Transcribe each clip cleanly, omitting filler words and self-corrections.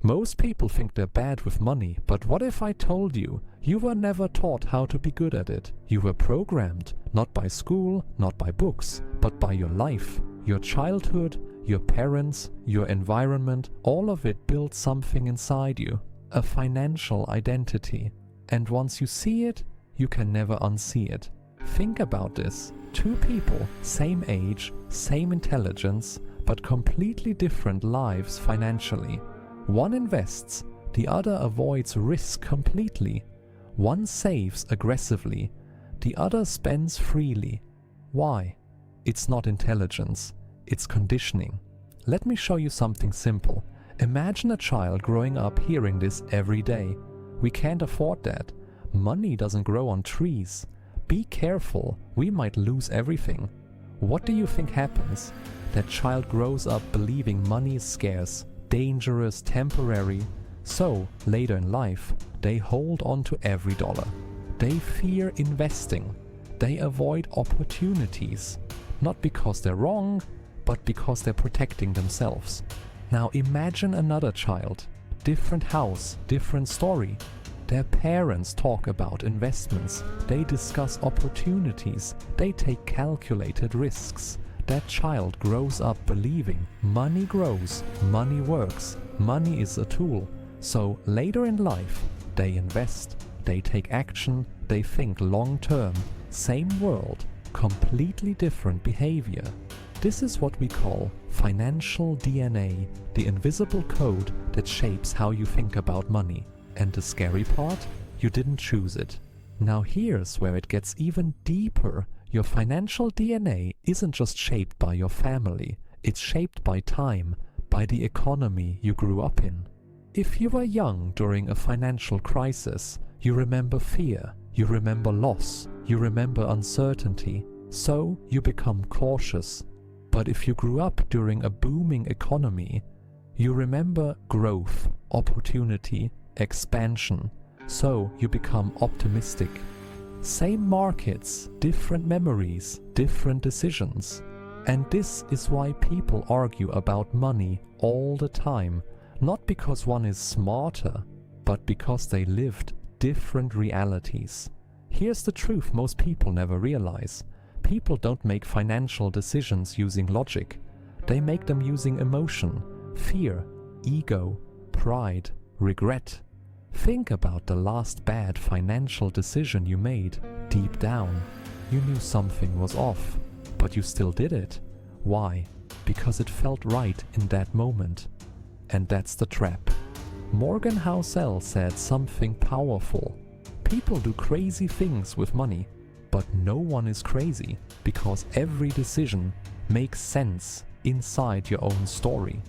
Most people think they're bad with money, but what if I told you, you were never taught how to be good at it? You were programmed, not by school, not by books, but by your life, your childhood, your parents, your environment. All of it built something inside you, a financial identity. And once you see it, you can never unsee it. Think about this. Two people, same age, same intelligence, but completely different lives financially. One invests, the other avoids risk completely. One saves aggressively, the other spends freely. Why? It's not intelligence, it's conditioning. Let me show you something simple. Imagine a child growing up hearing this every day. We can't afford that. Money doesn't grow on trees. Be careful, we might lose everything. What do you think happens? That child grows up believing money is scarce, dangerous, temporary. So, later in life, they hold on to every dollar. They fear investing. They avoid opportunities. Not because they're wrong, but because they're protecting themselves. Now imagine another child. Different house, different story. Their parents talk about investments. They discuss opportunities. They take calculated risks. That child grows up believing money grows, money works, money is a tool. So later in life, they invest, they take action, they think long term. Same world, completely different behavior. This is what we call financial DNA, the invisible code that shapes how you think about money. And the scary part? You didn't choose it. Now here's where it gets even deeper. Your financial DNA isn't just shaped by your family, it's shaped by time, by the economy you grew up in. If you were young during a financial crisis, you remember fear, you remember loss, you remember uncertainty, so you become cautious. But if you grew up during a booming economy, you remember growth, opportunity, expansion, so you become optimistic. Same markets, different memories, different decisions. And this is why people argue about money all the time, not because one is smarter, but because they lived different realities. Here's the truth most people never realize. People don't make financial decisions using logic. They make them using emotion, fear, ego, pride, regret. Think about the last bad financial decision you made. Deep down, you knew something was off, but you still did it. Why? Because it felt right in that moment. And that's the trap. Morgan Housel said something powerful. People do crazy things with money, but no one is crazy because every decision makes sense inside your own story.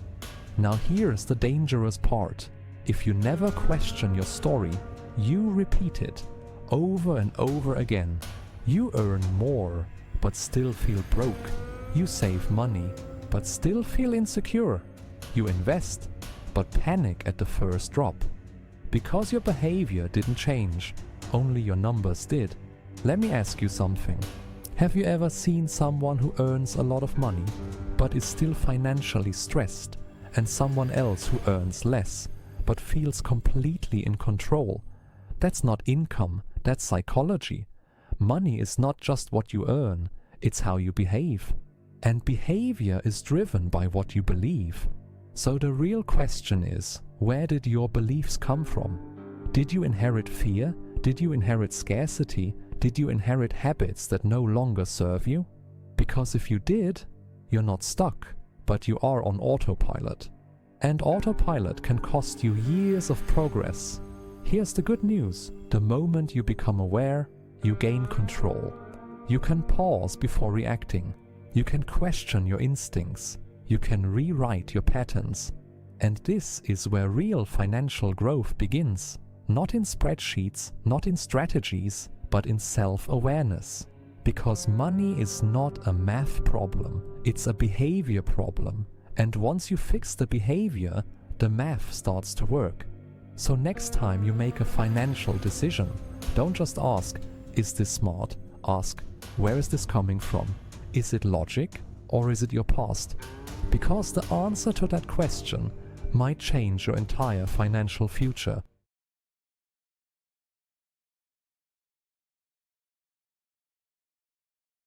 Now here's the dangerous part. If you never question your story, you repeat it over and over again. You earn more, but still feel broke. You save money, but still feel insecure. You invest, but panic at the first drop. Because your behavior didn't change, only your numbers did. Let me ask you something. Have you ever seen someone who earns a lot of money, but is still financially stressed, and someone else who earns less, but feels completely in control? That's not income, that's psychology. Money is not just what you earn, it's how you behave. And behavior is driven by what you believe. So the real question is, where did your beliefs come from? Did you inherit fear? Did you inherit scarcity? Did you inherit habits that no longer serve you? Because if you did, you're not stuck, but you are on autopilot. And autopilot can cost you years of progress. Here's the good news. The moment you become aware, you gain control. You can pause before reacting. You can question your instincts. You can rewrite your patterns. And this is where real financial growth begins. Not in spreadsheets, not in strategies, but in self-awareness. Because money is not a math problem, it's a behavior problem. And once you fix the behavior, the math starts to work. So next time you make a financial decision, don't just ask, is this smart? Ask, where is this coming from? Is it logic or is it your past? Because the answer to that question might change your entire financial future.